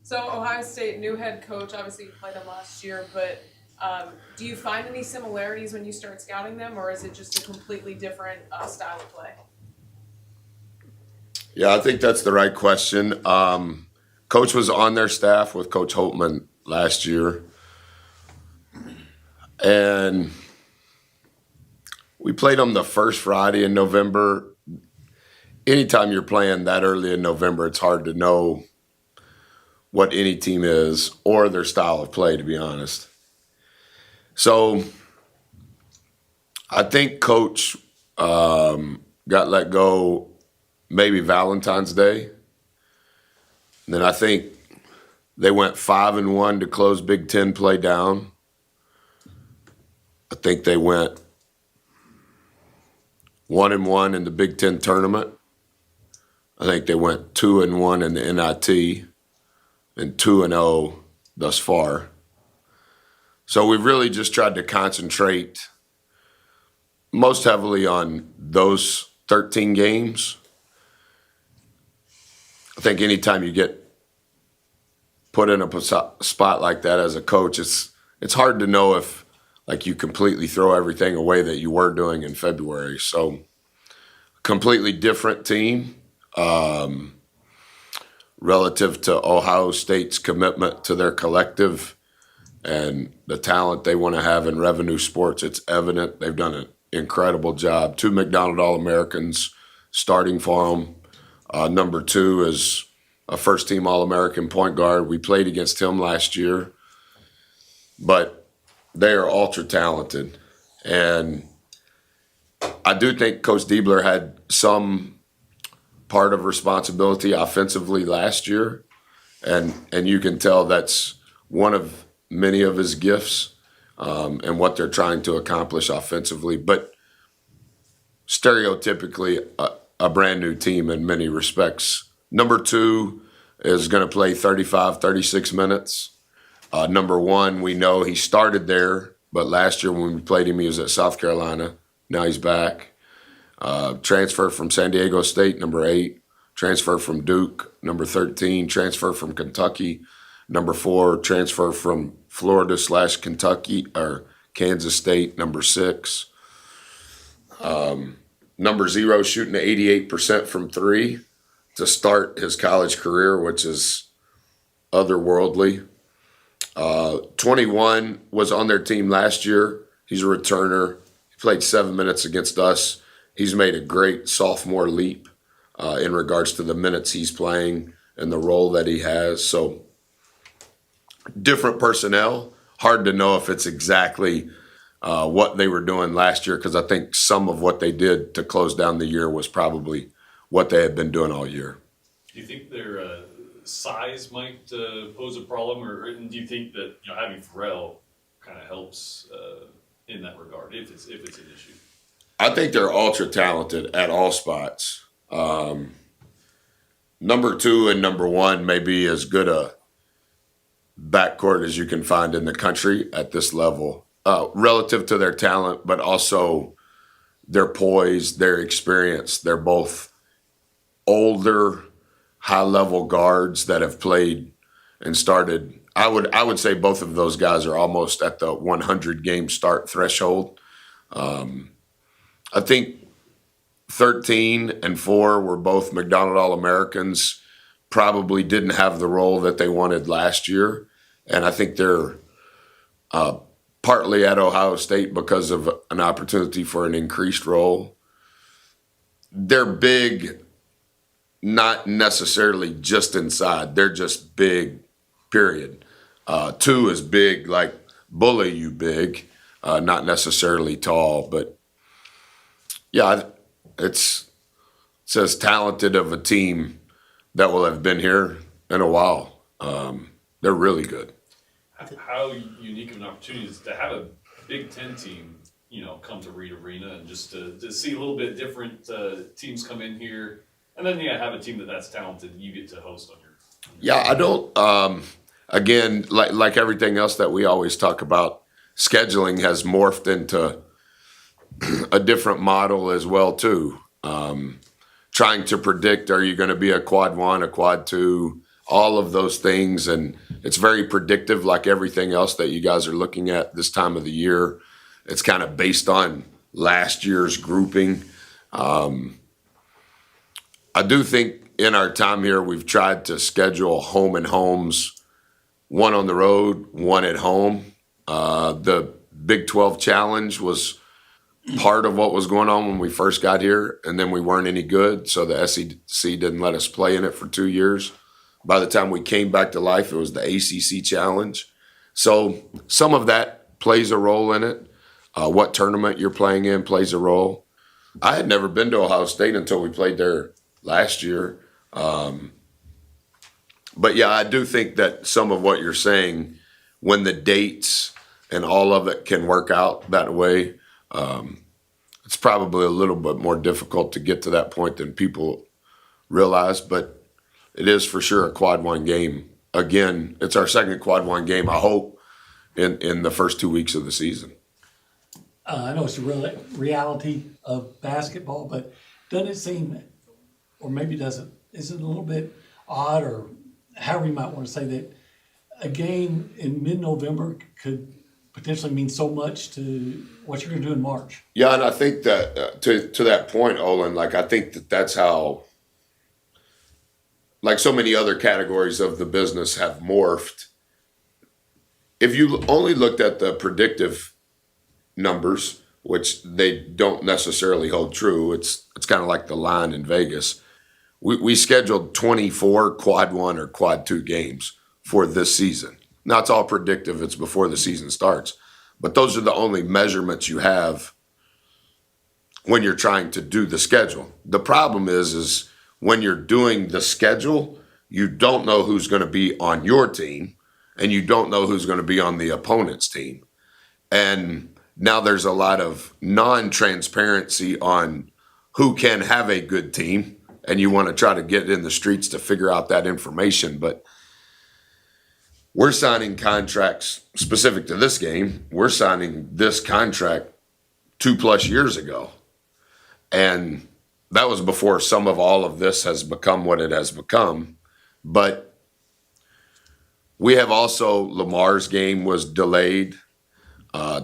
So Ohio State, new head coach. Obviously, you played him last year, but do you find any similarities when you start scouting them, or is it just a completely different style of play? Yeah, I think that's the right question. Coach was on their staff with Coach Holtman last year, and we played them the first Friday in November. Anytime you're playing that early in November, it's hard to know what any team is or their style of play, to be honest. So I think Coach got let go maybe Valentine's Day. And then I think they went 5-1 to close Big Ten play down. I think they went 1-1 in the Big Ten tournament. I think they went 2-1 in the NIT and 2-0 thus far. So we've really just tried to concentrate most heavily on those 13 games. I think anytime you get put in a spot like that as a coach, it's hard to know if like you completely throw everything away that you were doing in February. So completely different team relative to Ohio State's commitment to their collective and the talent they want to have in revenue sports. It's evident they've done an incredible job. 2 McDonald All-Americans starting for them. Number 2 is a first-team All-American point guard. We played against him last year, but they are ultra-talented. And I do think Coach Diebler had some part of responsibility offensively last year, and you can tell that's one of many of his gifts and what they're trying to accomplish offensively. But stereotypically, a brand new team in many respects. Number 2 is going to play 35, 36 minutes. Number 1, we know he started there, but last year when we played him, he was at South Carolina. Now he's back. Transfer from San Diego State, number 8. Transfer from Duke, number 13. Transfer from Kentucky, number 4. Transfer from Florida/Kentucky or Kansas State, number 6. Number 0 shooting 88% from 3 to start his college career, which is otherworldly. 21 was on their team last year. He's a returner. He played 7 minutes against us. He's made a great sophomore leap in regards to the minutes he's playing and the role that he has. So different personnel. Hard to know if it's exactly what they were doing last year, because I think some of what they did to close down the year was probably what they had been doing all year. Do you think their size might pose a problem, or do you think that having Pharrell kind of helps in that regard, if it's an issue? I think they're ultra talented at all spots. Number 2 and number 1 may be as good a backcourt as you can find in the country at this level, relative to their talent, but also their poise, their experience. They're both older, high-level guards that have played and started. I would say both of those guys are almost at the 100-game start threshold. I think 13 and 4 were both McDonald All-Americans, probably didn't have the role that they wanted last year. And I think they're partly at Ohio State because of an opportunity for an increased role. They're big, not necessarily just inside. They're just big, period. 2 is big, like bully you big, not necessarily tall. But, yeah, it's as talented of a team that will have been here in a while. They're really good. How unique of an opportunity is to have a Big Ten team, come to Reed Arena and just to see a little bit different teams come in here, and then have a team that's talented you get to host on your. Yeah, I don't. Again, like everything else that we always talk about, scheduling has morphed into a different model as well too. Trying to predict, are you going to be a quad 1, a quad 2, all of those things. And it's very predictive, like everything else that you guys are looking at this time of the year. It's kind of based on last year's grouping. I do think in our time here, we've tried to schedule home and homes, one on the road, one at home. The Big 12 Challenge was part of what was going on when we first got here, and then we weren't any good, so the SEC didn't let us play in it for 2 years. By the time we came back to life, it was the ACC Challenge. So some of that plays a role in it. What tournament you're playing in plays a role. I had never been to Ohio State until we played there last year. But yeah, I do think that some of what you're saying, when the dates and all of it can work out that way, it's probably a little bit more difficult to get to that point than people realize, but it is for sure a quad one game. Again, it's our second quad one game, I hope, in the first 2 weeks of the season. I know it's the reality of basketball, but doesn't it seem, or maybe doesn't, is it a little bit odd, or however you might want to say that a game in mid-November could potentially mean so much to what you're going to do in March? Yeah, and I think that to that point, Olin, like I think that that's how, like so many other categories of the business have morphed. If you only looked at the predictive numbers, which they don't necessarily hold true, it's kind of like the line in Vegas. We scheduled 24 quad one or quad two games for this season. Now it's all predictive, it's before the season starts, but those are the only measurements you have when you're trying to do the schedule. The problem is when you're doing the schedule, you don't know who's going to be on your team and you don't know who's going to be on the opponent's team. And now there's a lot of non-transparency on who can have a good team, and you want to try to get in the streets to figure out that information. But we're signing contracts specific to this game. We're signing this contract 2+ years ago. And that was before some of all of this has become what it has become. But we have also, Lamar's game was delayed.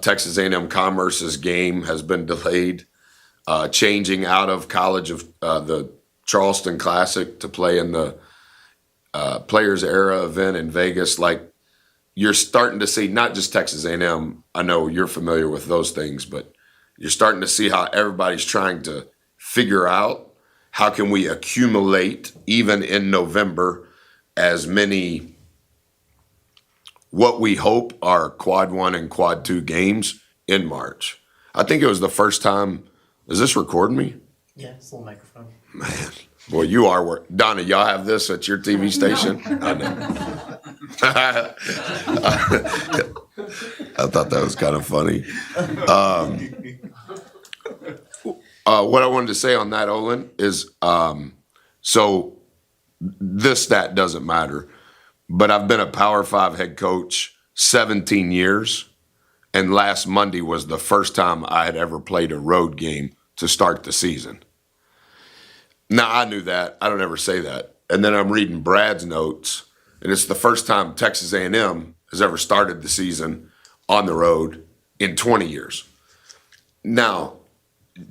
Texas A&M Commerce's game has been delayed. Changing out of college of the Charleston Classic to play in the Players Era event in Vegas. Like, you're starting to see not just Texas A&M. I know you're familiar with those things, but you're starting to see how everybody's trying to figure out how can we accumulate, even in November, as many what we hope are quad one and quad two games in March. I think it was the first time. Is this recording me? Yeah, it's a little microphone. Man, boy, you are Donna, y'all have this at your TV station? I know. I thought that was kind of funny. What I wanted to say on that, Olin, is so this stat doesn't matter, but I've been a Power 5 head coach 17 years, and last Monday was the first time I had ever played a road game to start the season. Now, I knew that. I don't ever say that. And then I'm reading Brad's notes, and it's the first time Texas A&M has ever started the season on the road in 20 years. Now,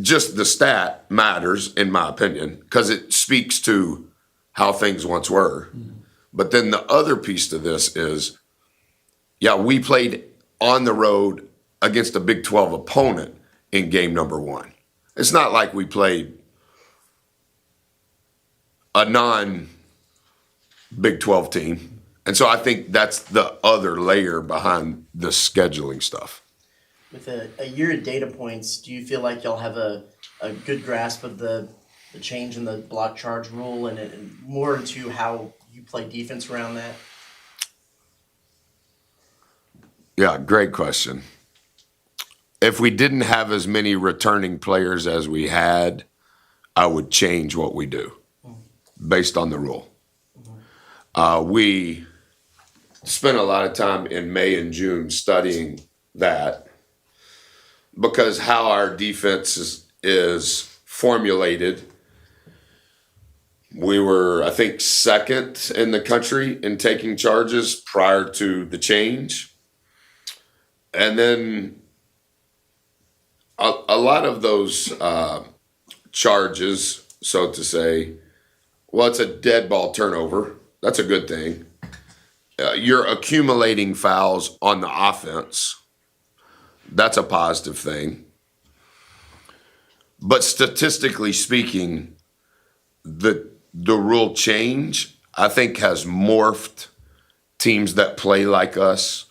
just the stat matters, in my opinion, because it speaks to how things once were. Mm-hmm. But then the other piece to this is, yeah, we played on the road against a Big 12 opponent in game number one. It's not like we played a non-Big 12 team. And so I think that's the other layer behind the scheduling stuff. With a year of data points, do you feel like y'all have a good grasp of the change in the block charge rule and more into how you play defense around that? Yeah, great question. If we didn't have as many returning players as we had, I would change what we do based on the rule. We spent a lot of time in May and June studying that because how our defense is formulated, We were, I think, second in the country in taking charges prior to the change. And then a lot of those charges, so to say, well, it's a dead ball turnover. That's a good thing. You're accumulating fouls on the offense. That's a positive thing. But statistically speaking, the rule change, I think, has morphed teams that play like us.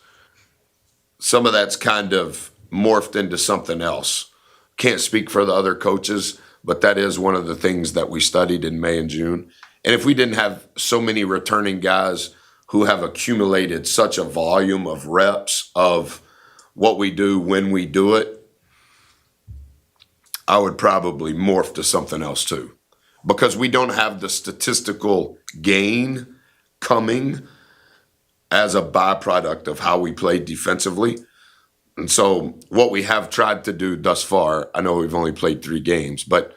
Some of that's kind of morphed into something else. Can't speak for the other coaches, but that is one of the things that we studied in May and June. And if we didn't have so many returning guys who have accumulated such a volume of reps of what we do when we do it, I would probably morph to something else too. Because we don't have the statistical gain coming as a byproduct of how we play defensively. And so what we have tried to do thus far, I know we've only played 3 games, but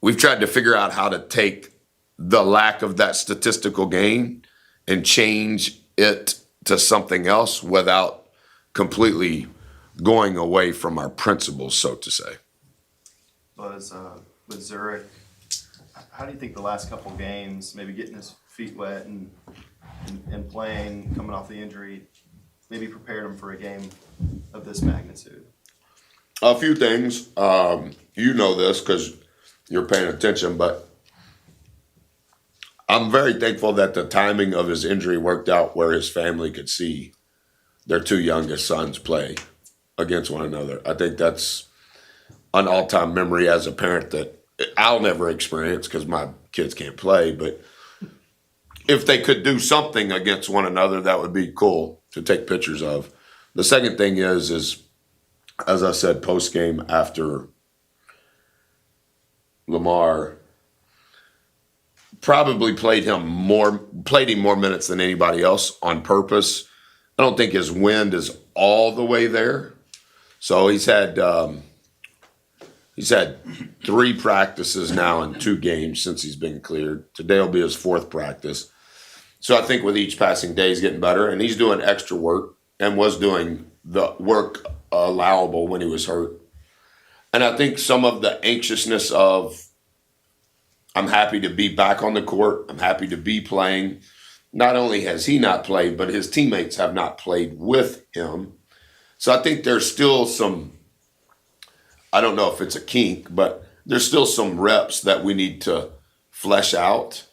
we've tried to figure out how to take the lack of that statistical gain and change it to something else without completely going away from our principles, so to say. Buzz, with Zurich, how do you think the last couple games, maybe getting his feet wet and playing, coming off the injury, maybe prepared him for a game of this magnitude? A few things. You know this because you're paying attention, but I'm very thankful that the timing of his injury worked out where his family could see their 2 youngest sons play against one another. I think that's an all-time memory as a parent that I'll never experience because my kids can't play. But if they could do something against one another, that would be cool to take pictures of. The second thing is as I said, post-game after Lamar probably played him more minutes than anybody else on purpose. I don't think his wind is all the way there. So he's had 3 practices now in 2 games since he's been cleared. Today will be his 4th practice. So I think with each passing day he's getting better, and he's doing extra work and was doing the work allowable when he was hurt. And I think some of the anxiousness of I'm happy to be back on the court, I'm happy to be playing. Not only has he not played, but his teammates have not played with him. So I think there's still some, I don't know if it's a kink, but there's still some reps that we need to flesh out.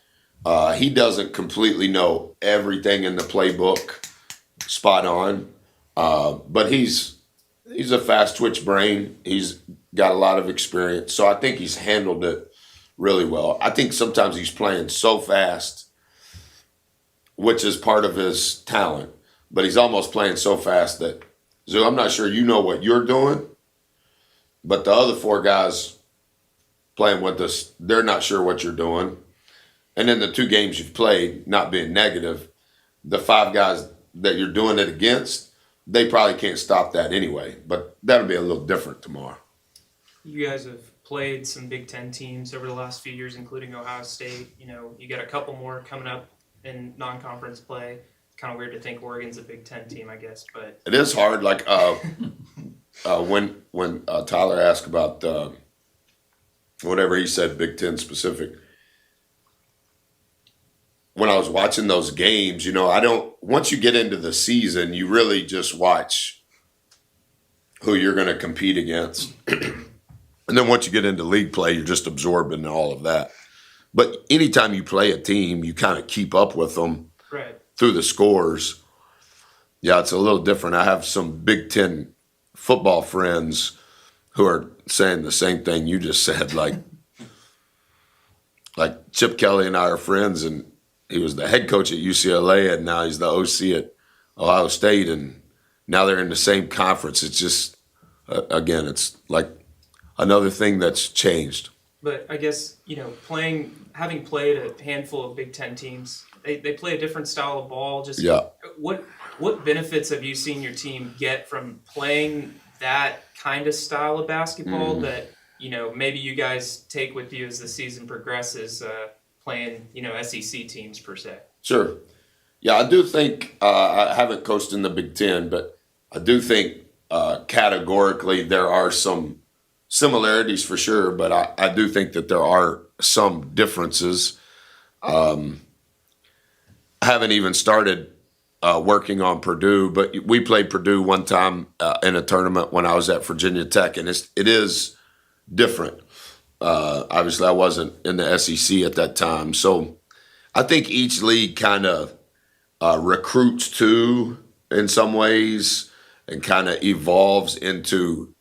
He doesn't completely know everything in the playbook spot on, but he's a fast twitch brain. He's got a lot of experience, so I think he's handled it really well. I think sometimes he's playing so fast, which is part of his talent, but he's almost playing so fast that, so I'm not sure you know what you're doing, but the other 4 guys playing with us, they're not sure what you're doing. And in the 2 games you've played, not being negative, the 5 guys that you're doing it against, they probably can't stop that anyway. But that'll be a little different tomorrow. You guys have played some Big Ten teams over the last few years, including Ohio State. You know, you got a couple more coming up in non-conference play. Kind of weird to think Oregon's a Big Ten team, I guess, but It is hard. Like when Tyler asked about whatever he said, Big Ten specific. When I was watching those games, you know, once you get into the season, you really just watch who you're going to compete against. And then once you get into league play, you're just absorbing all of that. But anytime you play a team, you kind of keep up with them right. through the scores. Yeah, it's a little different. I have some Big Ten football friends who are saying the same thing you just said. Like Chip Kelly and I are friends, and he was the head coach at UCLA, and now he's the OC at Ohio State, and now they're in the same conference. It's just, again, it's like another thing that's changed. But I guess, you know, having played a handful of Big Ten teams, they play a different style of ball. Just Yeah. What benefits have you seen your team get from playing that kind of style of basketball that maybe you guys take with you as the season progresses, playing, SEC teams per se? Sure. Yeah, I do think I haven't coached in the Big Ten, but I do think categorically there are some similarities for sure, but I do think that there are some differences. I haven't even started working on Purdue, but we played Purdue one time in a tournament when I was at Virginia Tech, and it is different. Obviously, I wasn't in the SEC at that time, so I think each league kind of recruits too in some ways and kind of evolves into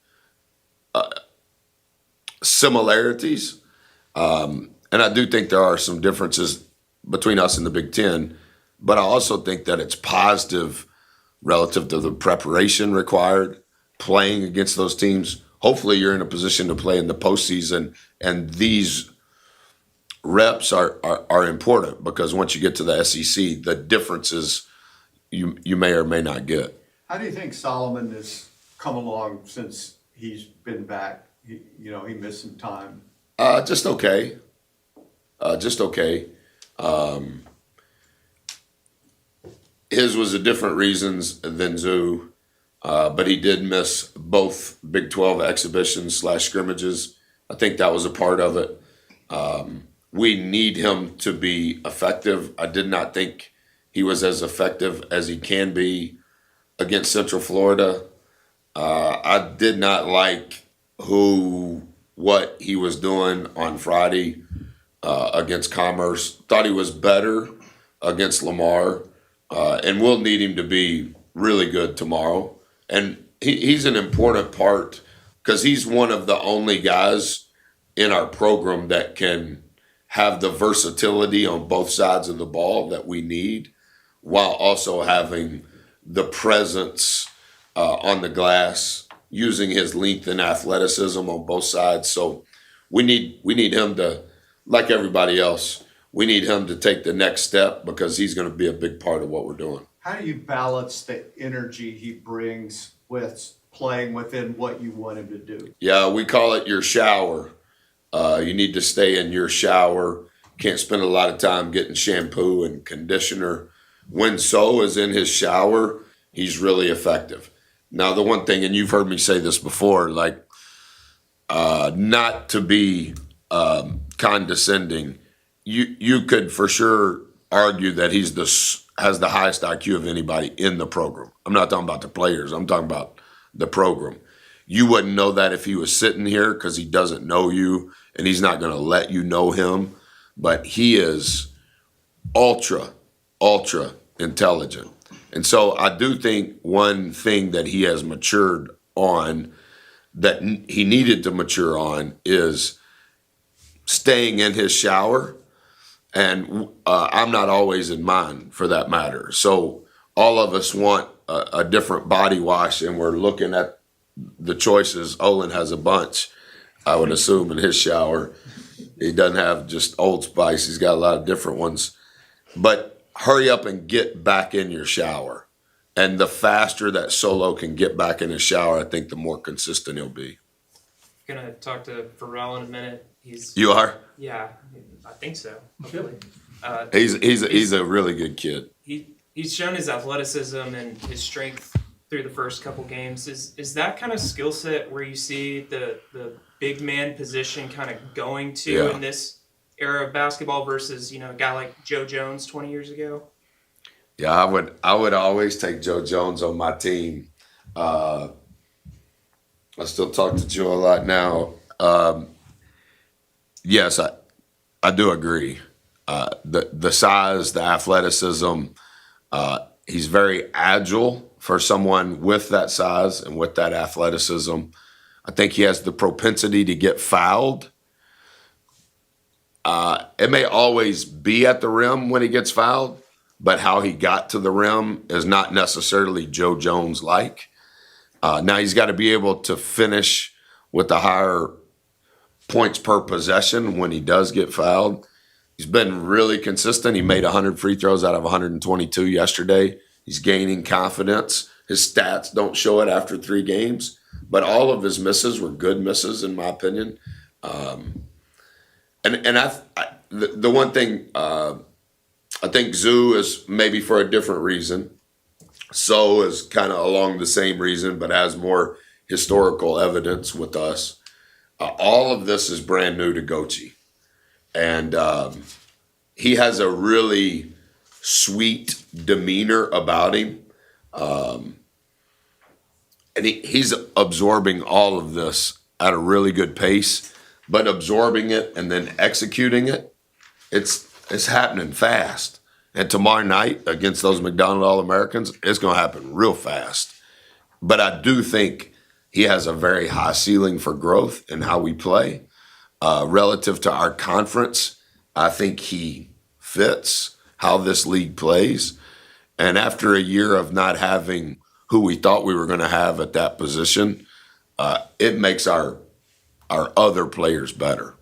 similarities. And I do think there are some differences between us and the Big Ten, but I also think that it's positive relative to the preparation required, playing against those teams. Hopefully you're in a position to play in the postseason, and these reps are important because once you get to the SEC, the differences you may or may not get. How do you think Solomon has come along since he's been back? He missed some time. Just okay. Just okay. His was a different reasons than Zoo, but he did miss both Big 12 exhibitions / scrimmages. I think that was a part of it. We need him to be effective. I did not think he was as effective as he can be against Central Florida. I did not like what he was doing on Friday against Commerce. Thought he was better against Lamar, and we'll need him to be really good tomorrow. And he's an important part because he's one of the only guys in our program that can have the versatility on both sides of the ball that we need, while also having the presence on the glass, using his length and athleticism on both sides. So we need him to, like everybody else, we need him to take the next step because he's going to be a big part of what we're doing. How do you balance the energy he brings with playing within what you want him to do? Yeah, we call it your shower. You need to stay in your shower. Can't spend a lot of time getting shampoo and conditioner. When So is in his shower, he's really effective. Now, the one thing, and you've heard me say this before, not to be condescending, you could for sure argue that he has the highest IQ of anybody in the program. I'm not talking about the players. I'm talking about the program. You wouldn't know that if he was sitting here because he doesn't know you and he's not going to let you know him. But he is ultra intelligent. And so I do think one thing that he has matured on, that he needed to mature on, is staying in his shower. And I'm not always in mine, for that matter. So all of us want a different body wash, and we're looking at the choices. Olin has a bunch, I would assume, in his shower. He doesn't have just Old Spice. He's got a lot of different ones. But hurry up and get back in your shower. And the faster that Solo can get back in his shower, I think the more consistent he'll be. Gonna talk to Pharrell in a minute. You are? Yeah, I think so. Hopefully. He's a really good kid. He's shown his athleticism and his strength through the first couple games. Is that kind of skill set where you see the big man position kind of going to in this era of basketball versus, a guy like Joe Jones 20 years ago? Yeah, I would always take Joe Jones on my team. I still talk to Joe a lot now. Yes, I do agree. The size, the athleticism, he's very agile for someone with that size and with that athleticism. I think he has the propensity to get fouled. It may always be at the rim when he gets fouled, but how he got to the rim is not necessarily Joe Jones-like. Now he's got to be able to finish with the higher points per possession when he does get fouled. He's been really consistent. He made 100 free throws out of 122 yesterday. He's gaining confidence. His stats don't show it after 3 games, but all of his misses were good misses in my opinion. The one thing I think Zoo is maybe for a different reason. So is kind of along the same reason, but has more historical evidence with us. All of this is brand new to Gochi, and he has a really sweet demeanor about him, and he's absorbing all of this at a really good pace. But absorbing it and then executing it, it's happening fast. And tomorrow night against those McDonald All-Americans, it's going to happen real fast. But I do think he has a very high ceiling for growth in how we play. Relative to our conference, I think he fits how this league plays. And after a year of not having who we thought we were going to have at that position, it makes our other players better.